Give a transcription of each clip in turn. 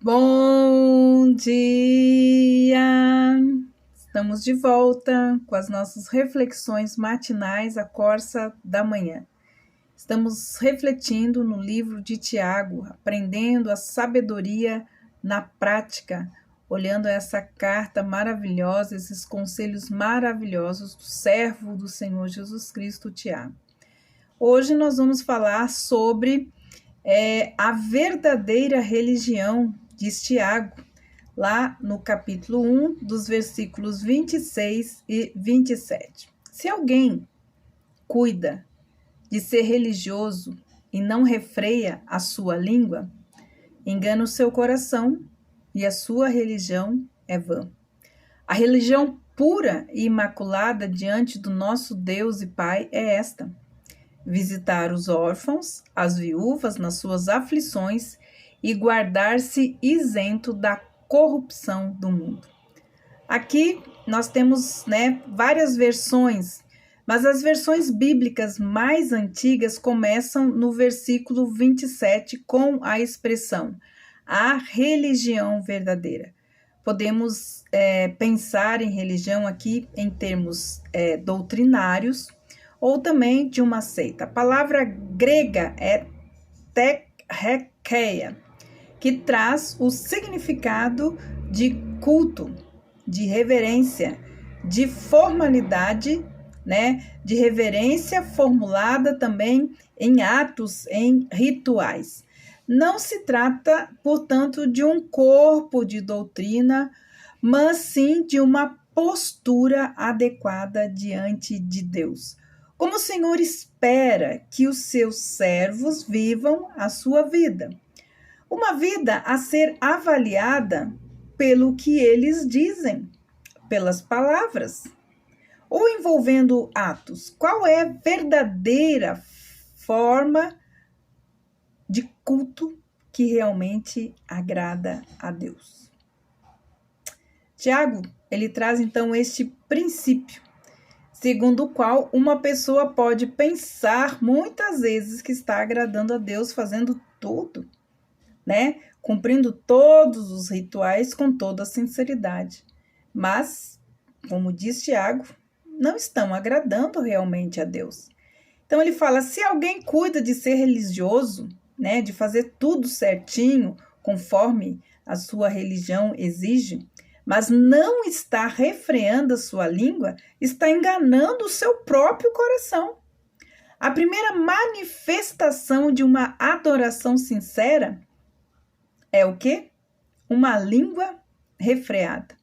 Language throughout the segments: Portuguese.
Bom dia! Estamos de volta com as nossas reflexões matinais à Corsa da Manhã. Estamos refletindo no livro de Tiago, aprendendo a sabedoria na prática, olhando essa carta maravilhosa, esses conselhos maravilhosos do servo do Senhor Jesus Cristo, Tiago. Hoje nós vamos falar sobre a verdadeira religião, diz Tiago, lá no capítulo 1, dos versículos 26 e 27. Se alguém cuida de ser religioso e não refreia a sua língua, engana o seu coração e a sua religião é vã. A religião pura e imaculada diante do nosso Deus e Pai é esta: visitar os órfãos, as viúvas nas suas aflições e guardar-se isento da corrupção do mundo. Aqui nós temos várias versões, mas as versões bíblicas mais antigas começam no versículo 27 com a expressão a religião verdadeira. Podemos pensar em religião aqui em termos doutrinários, ou também de uma seita. A palavra grega é techeia, que traz o significado de culto, de reverência, de formalidade, de reverência formulada também em atos, em rituais. Não se trata, portanto, de um corpo de doutrina, mas sim de uma postura adequada diante de Deus. Como o Senhor espera que os seus servos vivam a sua vida. Uma vida a ser avaliada pelo que eles dizem, pelas palavras, ou envolvendo atos. Qual é a verdadeira forma de culto que realmente agrada a Deus? Tiago, ele traz então este princípio, segundo o qual uma pessoa pode pensar muitas vezes que está agradando a Deus, fazendo tudo, cumprindo todos os rituais com toda a sinceridade. Mas, como diz Tiago, não estão agradando realmente a Deus. Então ele fala, se alguém cuida de ser religioso, de fazer tudo certinho, conforme a sua religião exige, mas não está refreando a sua língua, está enganando o seu próprio coração. A primeira manifestação de uma adoração sincera é o quê? Uma língua refreada.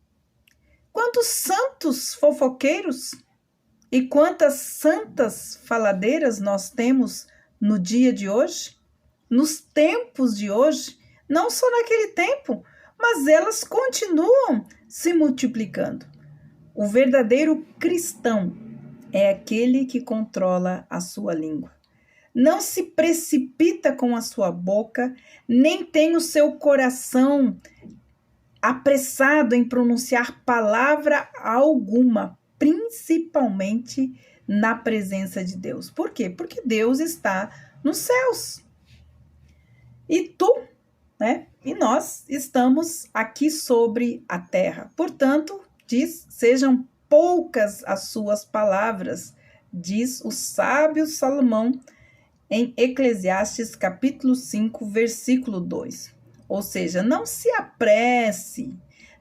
Quantos santos fofoqueiros e quantas santas faladeiras nós temos no dia de hoje, nos tempos de hoje, não só naquele tempo, mas elas continuam se multiplicando. O verdadeiro cristão é aquele que controla a sua língua. Não se precipita com a sua boca, nem tem o seu coração apressado em pronunciar palavra alguma, principalmente na presença de Deus. Por quê? Porque Deus está nos céus. E tu, e nós estamos aqui sobre a terra. Portanto, diz, sejam poucas as suas palavras, diz o sábio Salomão em Eclesiastes capítulo 5, versículo 2. Ou seja, não se apresse,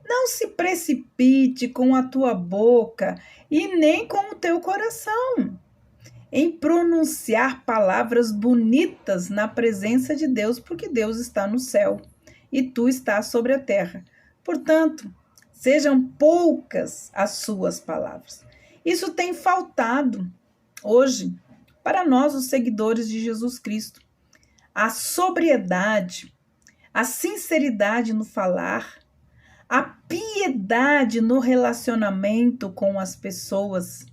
não se precipite com a tua boca e nem com o teu coração em pronunciar palavras bonitas na presença de Deus, porque Deus está no céu e tu estás sobre a terra. Portanto, sejam poucas as suas palavras. Isso tem faltado hoje para nós, os seguidores de Jesus Cristo. A sobriedade, a sinceridade no falar, a piedade no relacionamento com as pessoas,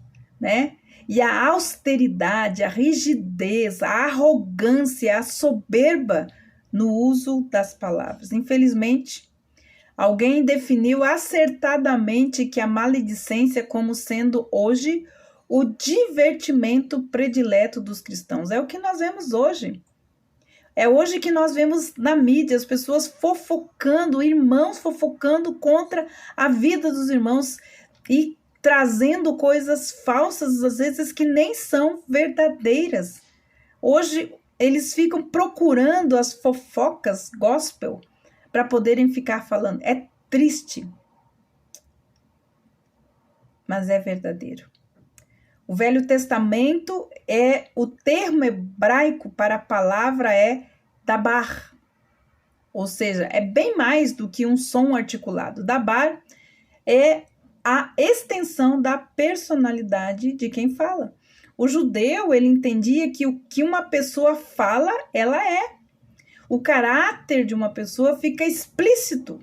E a austeridade, a rigidez, a arrogância, a soberba no uso das palavras. Infelizmente, alguém definiu acertadamente que a maledicência como sendo hoje o divertimento predileto dos cristãos. É o que nós vemos hoje. É hoje que nós vemos na mídia as pessoas fofocando, irmãos fofocando contra a vida dos irmãos e trazendo coisas falsas, às vezes, que nem são verdadeiras. Hoje eles ficam procurando as fofocas gospel para poderem ficar falando. É triste, mas é verdadeiro. O Velho Testamento o termo hebraico para a palavra é dabar, ou seja, é bem mais do que um som articulado. Dabar é a extensão da personalidade de quem fala. O judeu, ele entendia que o que uma pessoa fala, ela é. O caráter de uma pessoa fica explícito.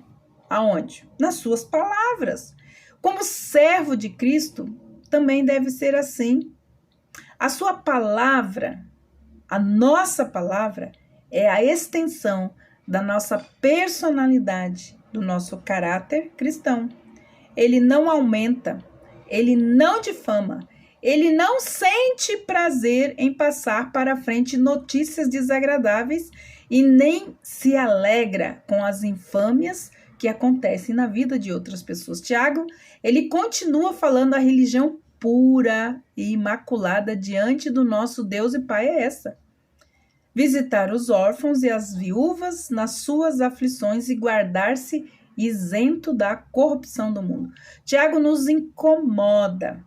Aonde? Nas suas palavras. Como servo de Cristo, também deve ser assim. A sua palavra, a nossa palavra, é a extensão da nossa personalidade, do nosso caráter cristão. Ele não aumenta, ele não difama, ele não sente prazer em passar para frente notícias desagradáveis e nem se alegra com as infâmias que acontecem na vida de outras pessoas. Tiago, ele continua falando a religião pura e imaculada diante do nosso Deus e Pai é essa: visitar os órfãos e as viúvas nas suas aflições e guardar-se isento da corrupção do mundo. Tiago nos incomoda.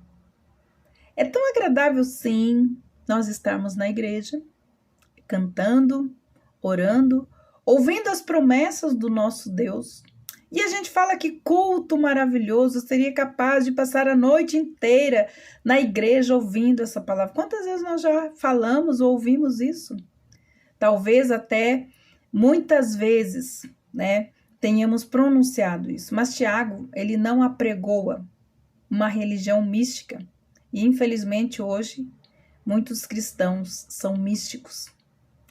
É tão agradável, sim, nós estarmos na igreja, cantando, orando, ouvindo as promessas do nosso Deus. E a gente fala que culto maravilhoso, seria capaz de passar a noite inteira na igreja ouvindo essa palavra. Quantas vezes nós já falamos ou ouvimos isso? Talvez até muitas vezes, né, tenhamos pronunciado isso. Mas Tiago, ele não apregoa uma religião mística. E infelizmente hoje, muitos cristãos são místicos.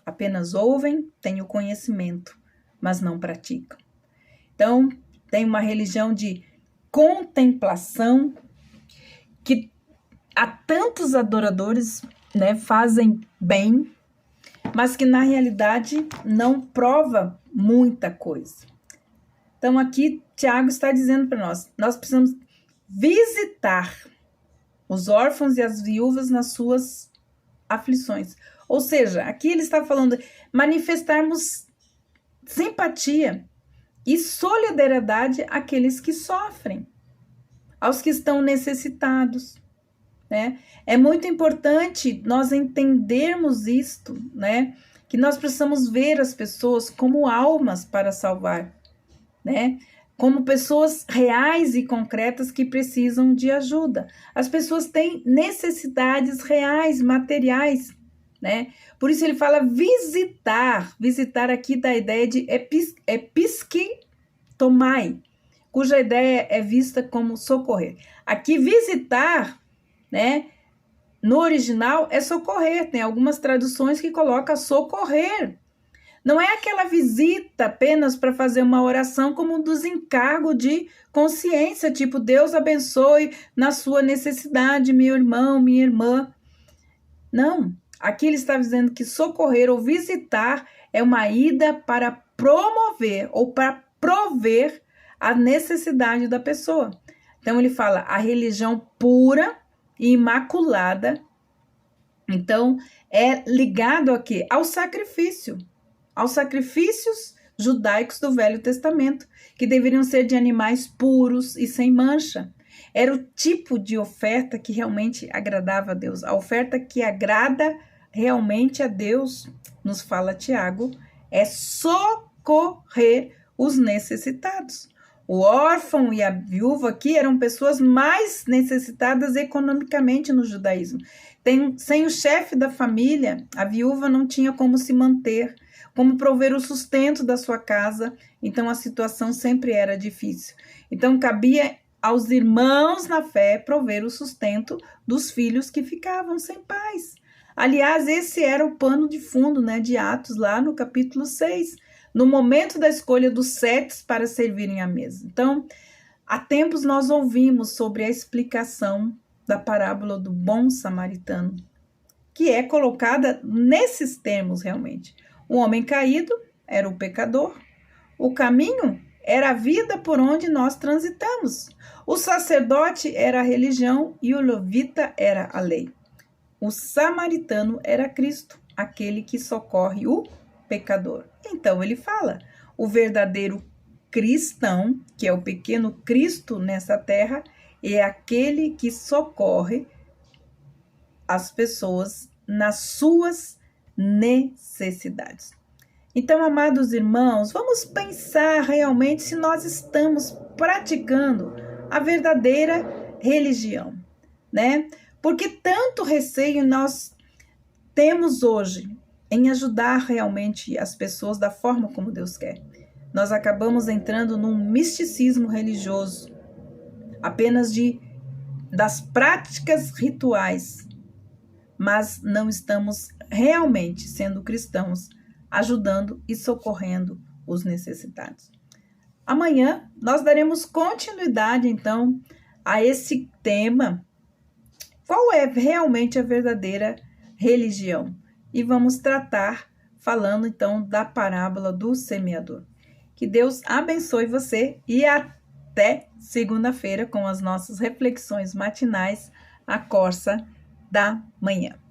Apenas ouvem, têm o conhecimento, mas não praticam. Então, tem uma religião de contemplação que há tantos adoradores, né, fazem bem, mas que na realidade não prova muita coisa. Então, aqui Tiago está dizendo para nós precisamos visitar os órfãos e as viúvas nas suas aflições. Ou seja, aqui ele está falando manifestarmos simpatia e solidariedade àqueles que sofrem, aos que estão necessitados, né? É muito importante nós entendermos isto, né? Que nós precisamos ver as pessoas como almas para salvar, né? Como pessoas reais e concretas que precisam de ajuda. As pessoas têm necessidades reais, materiais, né? Por isso ele fala visitar. Visitar aqui dá a ideia de episkitomai, cuja ideia é vista como socorrer. Aqui visitar, né? No original é socorrer. Tem algumas traduções que colocam socorrer. Não é aquela visita apenas para fazer uma oração como um desencargo de consciência, tipo, Deus abençoe na sua necessidade, meu irmão, minha irmã. Não, aqui ele está dizendo que socorrer ou visitar é uma ida para promover ou para prover a necessidade da pessoa. Então ele fala a religião pura e imaculada. Então é ligado aqui ao sacrifício. Aos sacrifícios judaicos do Velho Testamento, que deveriam ser de animais puros e sem mancha. Era o tipo de oferta que realmente agradava a Deus. A oferta que agrada realmente a Deus, nos fala Tiago, é socorrer os necessitados. O órfão e a viúva aqui eram pessoas mais necessitadas economicamente no judaísmo. Sem o chefe da família, a viúva não tinha como se manter, como prover o sustento da sua casa, então a situação sempre era difícil. Então cabia aos irmãos na fé prover o sustento dos filhos que ficavam sem pais. Aliás, esse era o pano de fundo, né, de Atos, lá no capítulo 6, no momento da escolha dos 7 para servirem à mesa. Então, há tempos nós ouvimos sobre a explicação da parábola do bom samaritano, que é colocada nesses termos realmente. O homem caído era o pecador. O caminho era a vida por onde nós transitamos. O sacerdote era a religião e o levita era a lei. O samaritano era Cristo, aquele que socorre o pecador. Então ele fala, o verdadeiro cristão, que é o pequeno Cristo nessa terra, é aquele que socorre as pessoas nas suas necessidades. Então, amados irmãos, vamos pensar realmente se nós estamos praticando a verdadeira religião, né? Porque tanto receio nós temos hoje em ajudar realmente as pessoas da forma como Deus quer. Nós acabamos entrando num misticismo religioso, apenas das práticas rituais, mas não estamos realmente sendo cristãos, ajudando e socorrendo os necessitados. Amanhã nós daremos continuidade, então, a esse tema, qual é realmente a verdadeira religião? E vamos tratar, falando então da parábola do semeador. Que Deus abençoe você e até segunda-feira com as nossas reflexões matinais, a Corsa da Manhã.